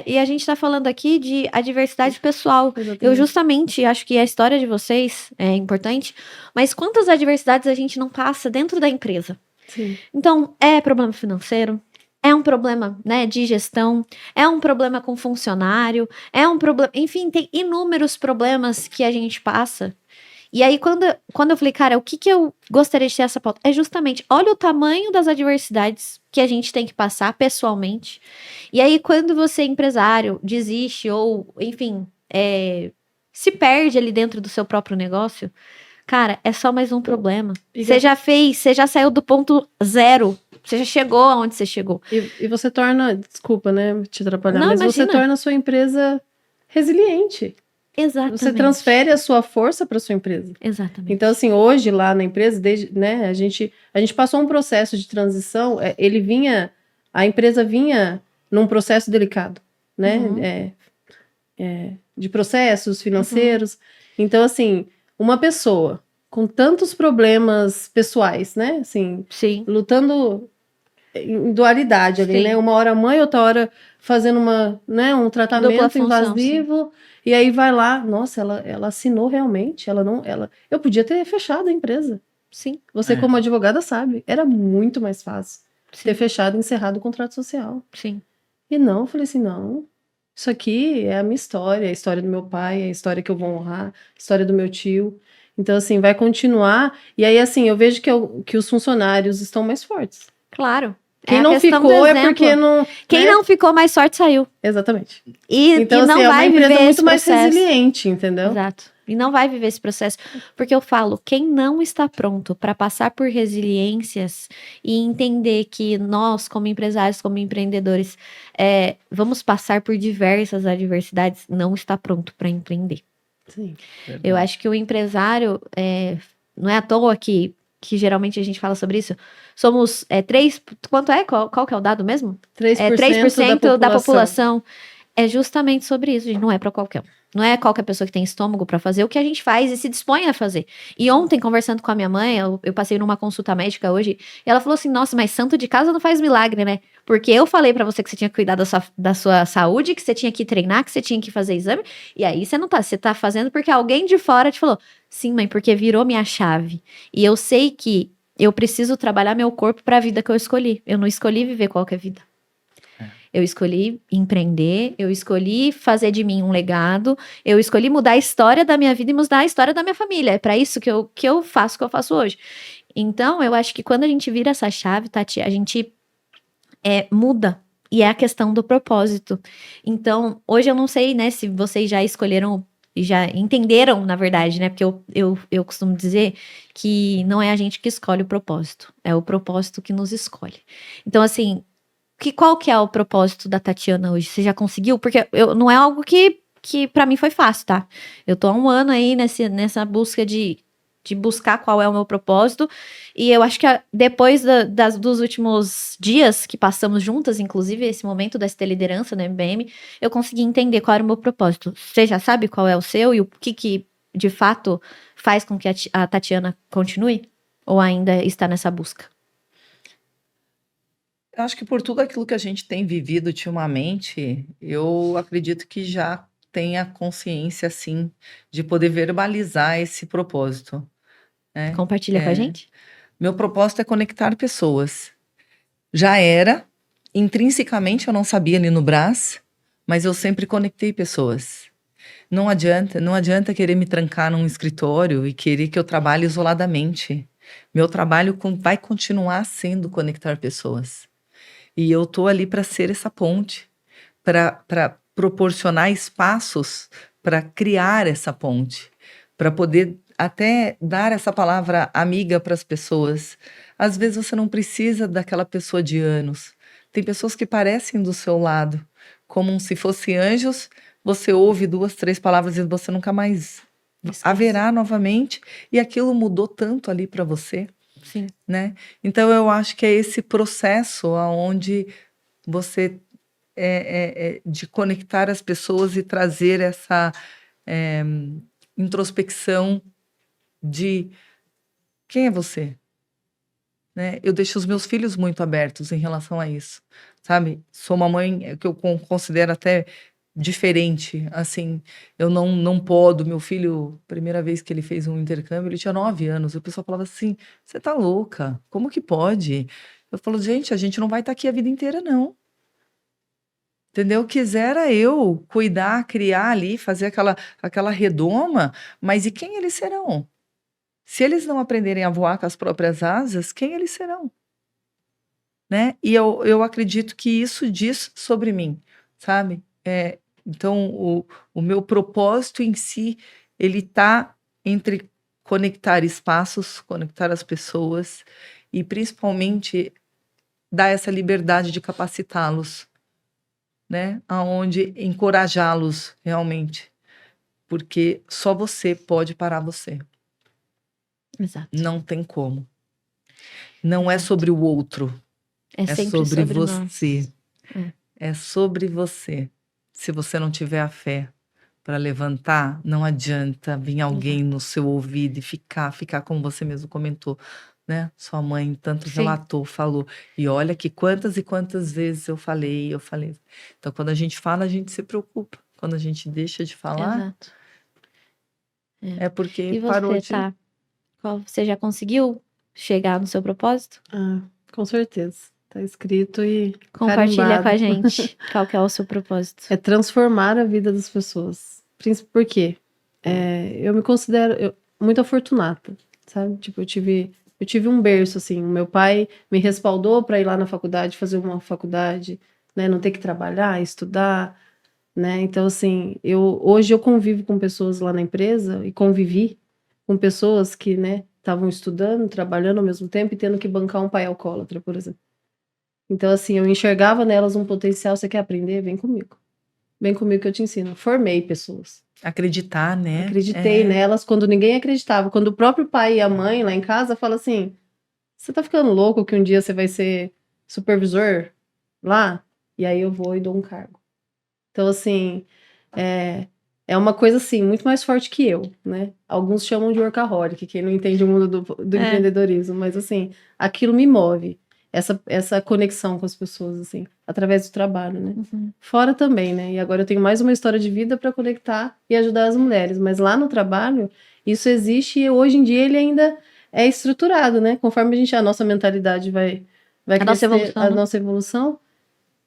E a gente tá falando aqui de adversidade pessoal.
Exatamente.
Eu justamente acho que a história de vocês é importante, mas quantas adversidades a gente não passa dentro da empresa?
Sim.
Então, é problema financeiro, é um problema, né, de gestão, é um problema com funcionário, é um problema, enfim, tem inúmeros problemas que a gente passa. E aí, quando eu falei, cara, o que eu gostaria de ter essa pauta? É justamente, olha o tamanho das adversidades que a gente tem que passar pessoalmente. E aí, quando você é empresário, desiste ou, enfim, se perde ali dentro do seu próprio negócio, cara, é só mais um problema. Você já fez, você já saiu do ponto zero. Você já chegou aonde você chegou.
E você torna, desculpa, né, te atrapalhar,
Não,
mas
imagina.
você torna a sua empresa resiliente.
Exatamente.
Você transfere a sua força para sua empresa.
Exatamente.
Então, assim, hoje lá na empresa, né, a gente passou um processo de transição, a empresa vinha num processo delicado, né,
Uhum.
de processos financeiros. Então, assim, uma pessoa com tantos problemas pessoais, né, assim,
Sim.
lutando em dualidade ali,
Sim.
né, uma hora mãe, outra hora fazendo um tratamento
Dupla função,
invasivo. E aí vai lá, nossa, ela assinou realmente, eu podia ter fechado a empresa.
Sim.
Você como advogada sabe, era muito mais fácil
Sim.
ter fechado e encerrado o contrato social.
Sim.
E não, eu falei assim, não, isso aqui é a minha história, a história do meu pai, a história que eu vou honrar, a história do meu tio. Então, assim, vai continuar. E aí, assim, eu vejo que os funcionários estão mais fortes.
Claro.
Quem
a
não
questão do
ficou é
exemplo.
porque não...
Quem
né?
não ficou, mais sorte saiu.
Exatamente.
Então,
Então,
não
assim, é uma
vai
empresa
viver
muito
esse
mais
processo.
resiliente, entendeu?
Exato. E não vai viver esse processo. Porque eu falo, quem não está pronto para passar por resiliências e entender que nós, como empresários, como empreendedores, vamos passar por diversas adversidades, não está pronto para empreender.
Sim.
Eu acho que o empresário, não é à toa que geralmente a gente fala sobre isso, somos 3, quanto é? Qual que é o dado mesmo?
3%
da população. É justamente sobre isso, gente, não é para qualquer um. Não é qualquer pessoa que tem estômago para fazer o que a gente faz e se dispõe a fazer. E ontem, conversando com a minha mãe, eu passei numa consulta médica hoje, e ela falou assim, nossa, mas santo de casa não faz milagre, né? Porque eu falei para você que você tinha que cuidar da sua saúde, que você tinha que treinar, que você tinha que fazer exame, e aí você tá fazendo porque alguém de fora te falou, sim, mãe, porque virou minha chave. E eu sei que eu preciso trabalhar meu corpo para a vida que eu escolhi. Eu não escolhi viver qualquer vida. Eu escolhi empreender, eu escolhi fazer de mim um legado, eu escolhi mudar a história da minha vida e mudar a história da minha família. É para isso que eu faço o que eu faço hoje. Então, eu acho que quando a gente vira essa chave, Tati, a gente muda. E é a questão do propósito. Então, hoje eu não sei, né, se vocês já escolheram e já entenderam, na verdade, né? Porque eu costumo dizer que não é a gente que escolhe o propósito, é o propósito que nos escolhe. Então, assim, qual que é o propósito da Tatiana hoje? Você já conseguiu? Porque não é algo que para mim foi fácil, tá? Eu tô há um ano aí nessa busca de buscar qual é o meu propósito. E eu acho que depois dos últimos dias que passamos juntas, inclusive esse momento da ST Liderança na MBM, eu consegui entender qual era o meu propósito. Você já sabe qual é o seu e o que de fato faz com que a Tatiana continue? Ou ainda está nessa busca?
Eu acho que por tudo aquilo que a gente tem vivido ultimamente, eu acredito que já tenha consciência, sim, de poder verbalizar esse propósito. Né?
Compartilha com a gente?
Meu propósito é conectar pessoas. Já era, intrinsecamente eu não sabia ali no Brás, mas eu sempre conectei pessoas. Não adianta querer me trancar num escritório e querer que eu trabalhe isoladamente. Meu trabalho vai continuar sendo conectar pessoas. E eu tô ali para ser essa ponte, para proporcionar espaços para criar essa ponte, para poder até dar essa palavra amiga para as pessoas. Às vezes você não precisa daquela pessoa de anos. Tem pessoas que parecem do seu lado, como se fossem anjos. Você ouve 2, 3 palavras e você nunca mais
Esquece.
haverá novamente, e aquilo mudou tanto ali para você,
Sim.
né? Então eu acho que é esse processo aonde você de conectar as pessoas e trazer essa introspecção de quem é você, né? Eu deixo os meus filhos muito abertos em relação a isso, sabe? Sou uma mãe que eu considero até diferente, assim, eu não podo, meu filho, primeira vez que ele fez um intercâmbio, ele tinha 9 anos, e o pessoal falava assim, você tá louca, como que pode? Eu falo, gente, a gente não vai estar aqui a vida inteira, não. Entendeu? Quisera eu cuidar, criar ali, fazer aquela redoma, mas e quem eles serão? Se eles não aprenderem a voar com as próprias asas, quem eles serão? Né? E eu acredito que isso diz sobre mim, sabe? Então, o meu propósito em si, ele está entre conectar espaços, conectar as pessoas e, principalmente, dar essa liberdade de capacitá-los, né? Aonde encorajá-los realmente, porque só você pode parar você.
Exato.
Não tem como. Não é sobre o outro,
É
é
sempre
sobre
nós.
você. É sobre você. Se você não tiver a fé para levantar, não adianta vir alguém no seu ouvido e ficar como você mesmo comentou, né? Sua mãe tanto
Sim.
relatou, falou. E olha que quantas e quantas vezes eu falei. Então, quando a gente fala, a gente se preocupa. Quando a gente deixa de falar,
Exato.
é porque
E
parou
você,
de...
tá? Você já conseguiu chegar no seu propósito?
Ah, com certeza. Tá escrito e
Compartilha
carimbado.
com a gente qual que é o seu propósito.
É transformar a vida das pessoas. Por quê? Eu me considero muito afortunada, sabe? Tipo, eu tive um berço, assim. O meu pai me respaldou para ir lá na faculdade, fazer uma faculdade, né? Não ter que trabalhar, estudar, né? Então, assim, hoje eu convivo com pessoas lá na empresa e convivi com pessoas que, né, estavam estudando, trabalhando ao mesmo tempo e tendo que bancar um pai alcoólatra, por exemplo. Então, assim, eu enxergava nelas um potencial. Você quer aprender? Vem comigo. Vem comigo que eu te ensino. Formei pessoas.
Acreditar, né?
Acreditei nelas quando ninguém acreditava. Quando o próprio pai e a mãe lá em casa falam assim, você tá ficando louco que um dia você vai ser supervisor lá? E aí eu vou e dou um cargo. Então, assim, é uma coisa, assim, muito mais forte que eu, né? Alguns chamam de workaholic, quem não entende o mundo do empreendedorismo. Mas, assim, aquilo me move. Essa conexão com as pessoas, assim, através do trabalho, né?
Uhum.
Fora também, né? E agora eu tenho mais uma história de vida para conectar e ajudar as mulheres. Mas lá no trabalho, isso existe e hoje em dia ele ainda é estruturado, né? Conforme a nossa mentalidade vai
A nossa
crescer,
evolução,
a
né?
nossa evolução,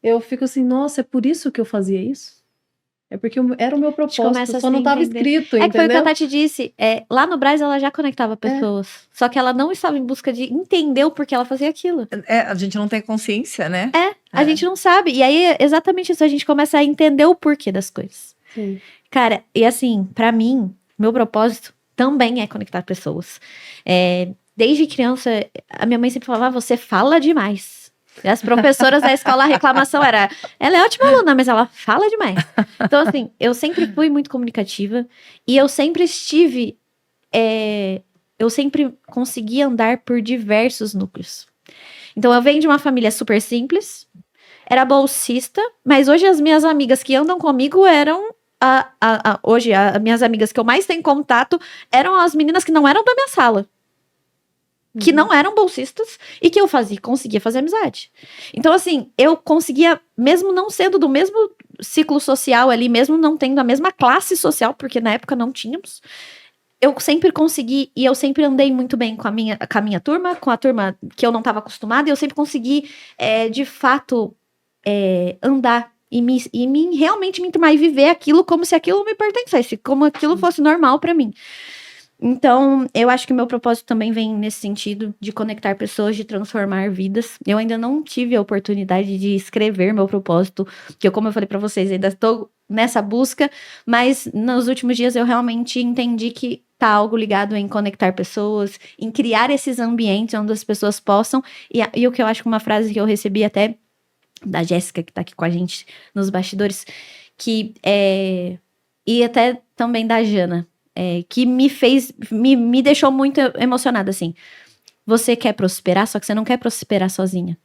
eu fico assim, nossa, é por isso que eu fazia isso? É porque era o meu propósito,
começa a
só
se
não estava
entender.
escrito,
É que foi o que a
entendeu?
Tati disse. Lá no Brás ela já conectava pessoas. Só que ela não estava em busca de entender o porquê ela fazia aquilo.
A gente não tem consciência, né?
A gente não sabe. E aí é exatamente isso. A gente começa a entender o porquê das coisas.
Sim.
Cara, e assim, pra mim, meu propósito também é conectar pessoas. Desde criança, a minha mãe sempre falava, você fala demais. E as professoras da escola, a reclamação era, ela é ótima aluna, mas ela fala demais. Então, assim, eu sempre fui muito comunicativa e eu sempre estive, eu sempre consegui andar por diversos núcleos. Então, eu venho de uma família super simples, era bolsista, mas hoje as minhas amigas que andam comigo eram, hoje, as minhas amigas que eu mais tenho contato eram as meninas que não eram da minha sala. Que não eram bolsistas e que eu conseguia fazer amizade. Então, assim, eu conseguia, mesmo não sendo do mesmo ciclo social ali, mesmo não tendo a mesma classe social, porque na época não tínhamos, eu sempre consegui, e eu sempre andei muito bem com a minha turma, com a turma que eu não estava acostumada, e eu sempre consegui, de fato, andar realmente me enturmar e viver aquilo como se aquilo me pertencesse, como aquilo fosse normal para mim. Então, eu acho que o meu propósito também vem nesse sentido, de conectar pessoas, de transformar vidas. Eu ainda não tive a oportunidade de escrever meu propósito, que eu, como eu falei para vocês, ainda estou nessa busca, mas nos últimos dias eu realmente entendi que tá algo ligado em conectar pessoas, em criar esses ambientes onde as pessoas possam, e o que eu acho que uma frase que eu recebi até da Jéssica, que tá aqui com a gente nos bastidores, que e até também da Jana, que me deixou muito emocionada, assim. Você quer prosperar, só que você não quer prosperar sozinha.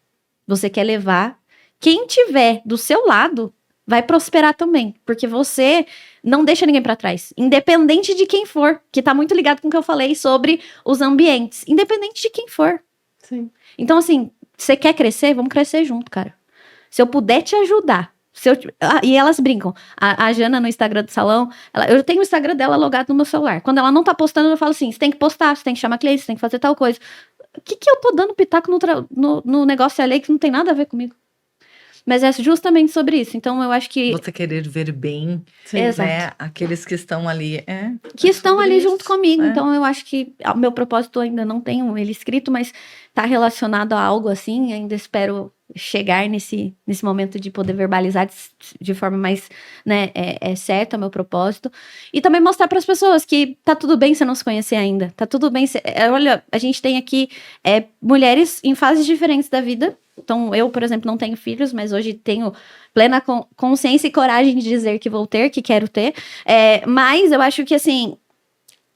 Você quer levar quem tiver do seu lado vai prosperar também, porque você não deixa ninguém pra trás, independente de quem for, que tá muito ligado com o que eu falei sobre os ambientes, independente de quem for.
Sim.
Então, assim, você quer crescer? Vamos crescer junto, cara. Se eu puder te ajudar. E elas brincam. A Jana no Instagram do salão, eu tenho o Instagram dela logado no meu celular. Quando ela não tá postando, eu falo assim: você tem que postar, você tem que chamar cliente, você tem que fazer tal coisa. O que eu tô dando pitaco no negócio alheio que não tem nada a ver comigo? Mas é justamente sobre isso. Então, eu acho que.
Você querer ver bem,
Exato.
né? Aqueles que estão ali.
Que estão
sobre
ali
isso,
junto comigo.
é.
Então, eu acho que o meu propósito ainda não tenho ele escrito, mas tá relacionado a algo assim. Ainda espero chegar nesse momento de poder verbalizar de forma mais, né, certa o meu propósito. E também mostrar para as pessoas que tá tudo bem você não se conhecer ainda. Tá tudo bem. Olha, a gente tem aqui mulheres em fases diferentes da vida. Então, eu, por exemplo, não tenho filhos, mas hoje tenho plena consciência e coragem de dizer que vou ter, que quero ter. Mas eu acho que, assim,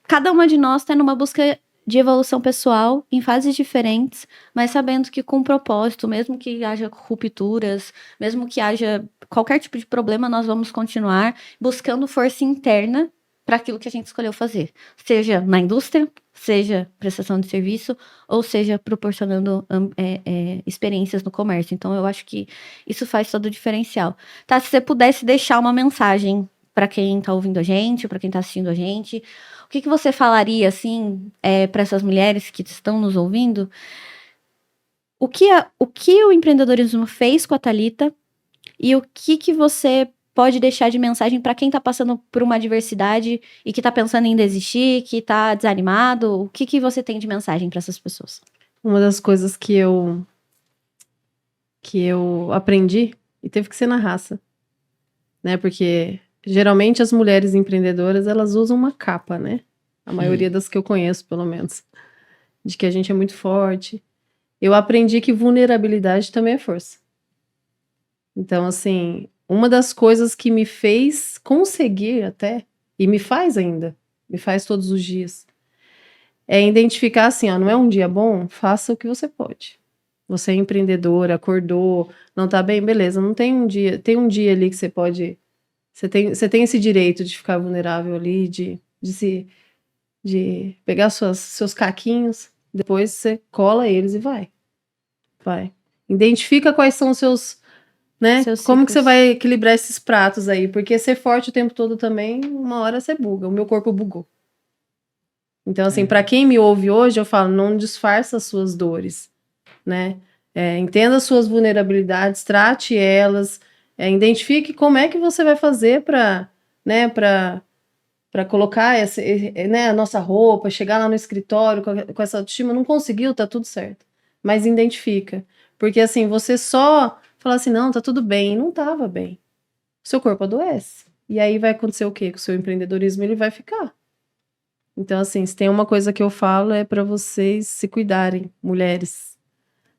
cada uma de nós está numa busca de evolução pessoal em fases diferentes, mas sabendo que com propósito, mesmo que haja rupturas, mesmo que haja qualquer tipo de problema, nós vamos continuar buscando força interna para aquilo que a gente escolheu fazer. Seja na indústria, seja prestação de serviço, ou seja proporcionando experiências no comércio. Então, eu acho que isso faz todo o diferencial. Tá, se você pudesse deixar uma mensagem para quem está ouvindo a gente, para quem está assistindo a gente, o que você falaria, assim, para essas mulheres que estão nos ouvindo? O que o empreendedorismo fez com a Thalita e o que você pode deixar de mensagem para quem está passando por uma adversidade e que está pensando em desistir, que está desanimado? O que você tem de mensagem para essas pessoas?
Uma das coisas que eu aprendi, e teve que ser na raça, né? Porque geralmente as mulheres empreendedoras, elas usam uma capa, né? A maioria das que eu conheço, pelo menos. De que a gente é muito forte. Eu aprendi que vulnerabilidade também é força. Então, assim, uma das coisas que me fez conseguir até, e me faz ainda, me faz todos os dias, é identificar assim, ó, não é um dia bom? Faça o que você pode. Você é empreendedora, acordou, não tá bem? Beleza, não tem um dia, tem um dia ali que você pode... Você tem esse direito de ficar vulnerável ali, de pegar seus caquinhos, depois você cola eles e vai. Identifica quais são os seus, né? Como que você vai equilibrar esses pratos aí? Porque ser forte o tempo todo também, uma hora você buga. O meu corpo bugou. Então, assim, para quem me ouve hoje, eu falo, não disfarça as suas dores, né? Entenda as suas vulnerabilidades, trate elas, identifique como é que você vai fazer para, né, para colocar a nossa roupa, chegar lá no escritório com essa autoestima. Não conseguiu, tá tudo certo. Mas identifica. Porque assim, você só fala assim, não, tá tudo bem. Não tava bem. O seu corpo adoece. E aí vai acontecer o quê? Com o seu empreendedorismo, ele vai ficar. Então, assim, se tem uma coisa que eu falo é para vocês se cuidarem, mulheres.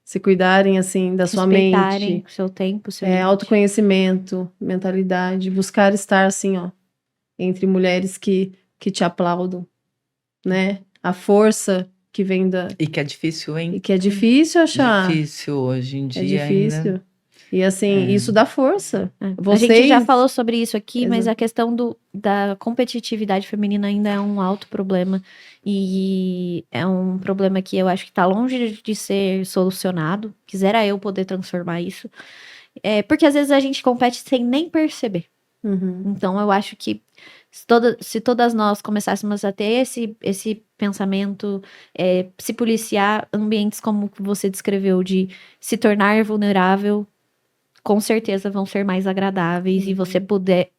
Se cuidarem, assim, da sua mente.
O seu tempo, o seu
autoconhecimento, mentalidade. Buscar estar, assim, ó, entre mulheres que te aplaudam, né? A força que vem da...
E que é difícil, hein?
E que é difícil achar.
Difícil hoje em dia.
É difícil. Ainda. E assim, isso dá força.
Vocês... A gente já falou sobre isso aqui, mas a questão da competitividade feminina ainda é um alto problema. E é um problema que eu acho que tá longe de ser solucionado. Quisera eu poder transformar isso. Porque às vezes a gente compete sem nem perceber. Então eu acho que Se todas nós começássemos a ter esse pensamento, se policiar, ambientes como que você descreveu, de se tornar vulnerável, com certeza vão ser mais agradáveis e você poder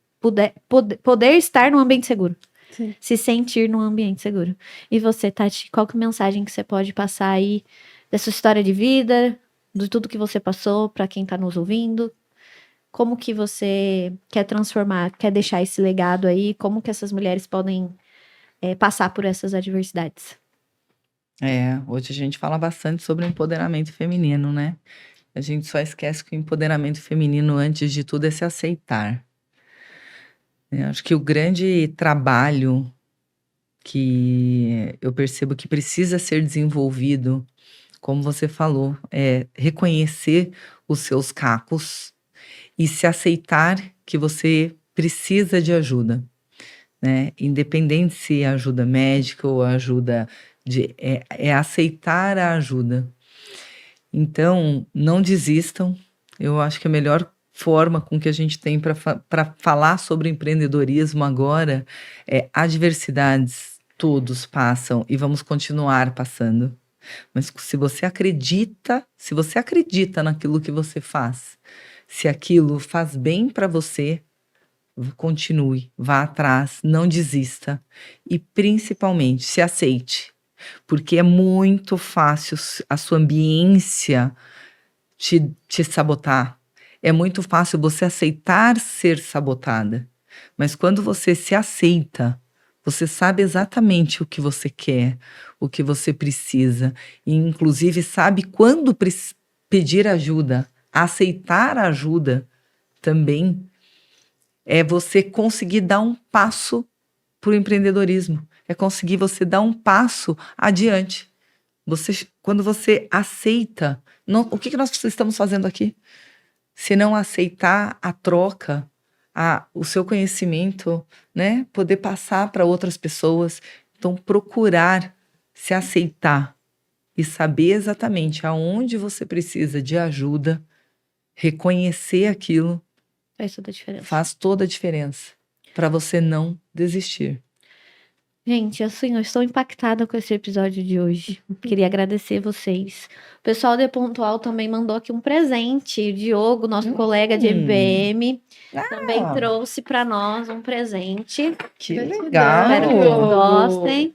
estar num ambiente seguro.
Sim.
Se sentir num ambiente seguro. E você, Tati, qual que é a mensagem que você pode passar aí da sua história de vida, de tudo que você passou para quem tá nos ouvindo? Como que você quer transformar, quer deixar esse legado aí? Como que essas mulheres podem passar por essas adversidades?
Hoje a gente fala bastante sobre o empoderamento feminino, né? A gente só esquece que o empoderamento feminino, antes de tudo, é se aceitar. Acho que o grande trabalho que eu percebo que precisa ser desenvolvido, como você falou, é reconhecer os seus cacos e se aceitar que você precisa de ajuda, né? Independente se é ajuda médica ou ajuda é aceitar a ajuda. Então, não desistam. Eu acho que a melhor forma com que a gente tem para falar sobre empreendedorismo agora é adversidades. Todos passam e vamos continuar passando. Mas se você acredita naquilo que você faz, se aquilo faz bem para você, continue, vá atrás, não desista e principalmente se aceite, porque é muito fácil a sua ambiência te sabotar. É muito fácil você aceitar ser sabotada, mas quando você se aceita, você sabe exatamente o que você quer, o que você precisa, e inclusive sabe quando pedir ajuda. Aceitar a ajuda também é você conseguir dar um passo para o empreendedorismo, é conseguir você dar um passo adiante. Quando você aceita, o que nós estamos fazendo aqui? Se não aceitar a troca, o seu conhecimento, né? Poder passar para outras pessoas. Então, procurar se aceitar e saber exatamente aonde você precisa de ajuda, reconhecer aquilo,
faz toda a diferença
para você não desistir.
Gente, assim, eu estou impactada com esse episódio de hoje. Queria agradecer vocês. O pessoal de Pontual também mandou aqui um presente. O Diogo, nosso colega de EBM, também trouxe para nós um presente.
Que legal!
Espero que vocês gostem.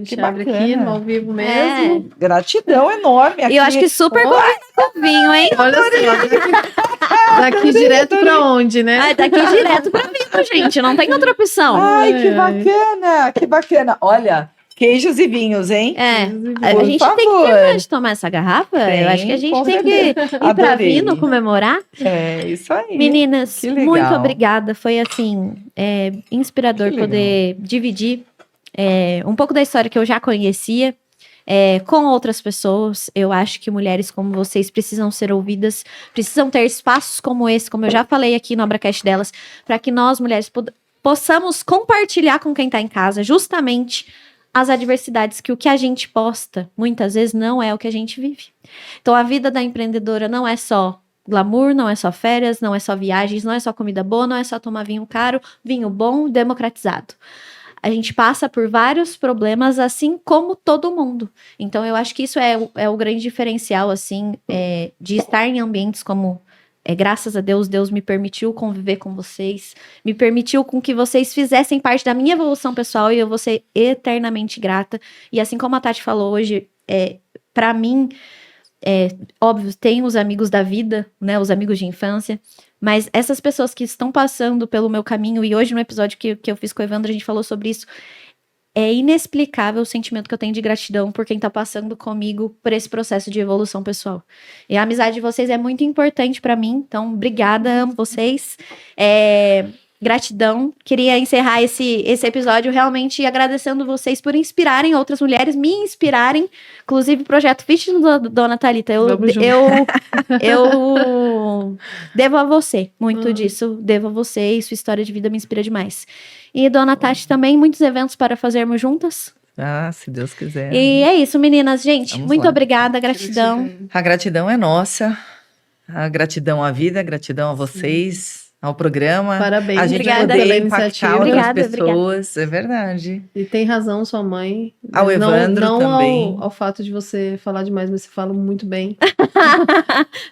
Que
abre aqui no ao vivo mesmo.
Gratidão enorme.
E eu acho que super combina com o vinho, hein?
Olha só, daqui direto para onde, né?
Daqui direto para vinho, gente. Não tem outra opção.
Ai, que bacana! Que bacana. Olha, queijos e vinhos, hein?
A gente tem que terminar de tomar essa garrafa. Eu acho que a gente tem que ir para vinho comemorar.
É, isso aí.
Meninas, muito obrigada. Foi, assim, inspirador poder dividir um pouco da história que eu já conhecia com outras pessoas. Eu acho que mulheres como vocês precisam ser ouvidas, precisam ter espaços como esse, como eu já falei aqui no Abracast delas, para que nós, mulheres, possamos compartilhar com quem está em casa justamente as adversidades, que o que a gente posta muitas vezes não é o que a gente vive. Então a vida da empreendedora não é só glamour, não é só férias, não é só viagens, não é só comida boa, não é só tomar vinho caro, vinho bom, democratizado. A gente passa por vários problemas, assim como todo mundo. Então eu acho que isso é o grande diferencial, assim, de estar em ambientes como... graças a Deus, Deus me permitiu conviver com vocês, me permitiu com que vocês fizessem parte da minha evolução pessoal e eu vou ser eternamente grata. E assim como a Tati falou hoje, para mim, óbvio, tem os amigos da vida, né, os amigos de infância, mas essas pessoas que estão passando pelo meu caminho, e hoje no episódio que eu fiz com o Evandro, a gente falou sobre isso, é inexplicável o sentimento que eu tenho de gratidão por quem tá passando comigo por esse processo de evolução pessoal. E a amizade de vocês é muito importante pra mim, então obrigada, amo vocês. Gratidão. Queria encerrar esse episódio realmente agradecendo vocês por inspirarem outras mulheres, me inspirarem, inclusive o Projeto Fitness do Dona Thalita. Eu devo a você muito disso, devo a você, e sua história de vida me inspira demais. E Dona Tati também, muitos eventos para fazermos juntas.
Se Deus quiser.
E é isso, meninas. Gente,
Vamos
muito
lá.
obrigada, gratidão.
A gratidão é nossa. A gratidão à vida, a gratidão a vocês. ao programa.
Parabéns.
A gente
Obrigada
poder
pela
impactar
iniciativa.
outras
Obrigada,
pessoas. É verdade.
E tem razão sua mãe.
Ao Evandro
não
também.
Ao fato de você falar demais, mas você fala muito bem.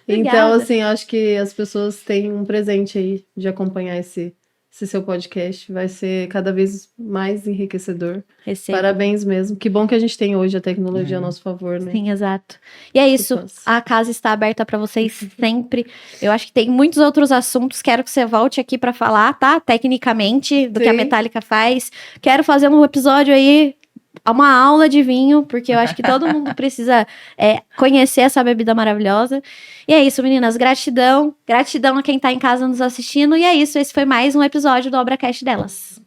Então,
Obrigada.
assim, eu acho que as pessoas têm um presente aí de acompanhar esse seu podcast. Vai ser cada vez mais enriquecedor.
Recebo.
Parabéns mesmo. Que bom que a gente tem hoje a tecnologia a nosso favor, né?
Sim, exato. E é isso.
Fãs.
A casa está aberta para vocês sempre. Eu acho que tem muitos outros assuntos. Quero que você volte aqui para falar, tá? Tecnicamente, do que a
Sim.
Metallica faz. Quero fazer um episódio aí, uma aula de vinho, porque eu acho que todo mundo precisa conhecer essa bebida maravilhosa. E é isso, meninas. Gratidão. Gratidão a quem tá em casa nos assistindo. E é isso. Esse foi mais um episódio do ObraCast delas.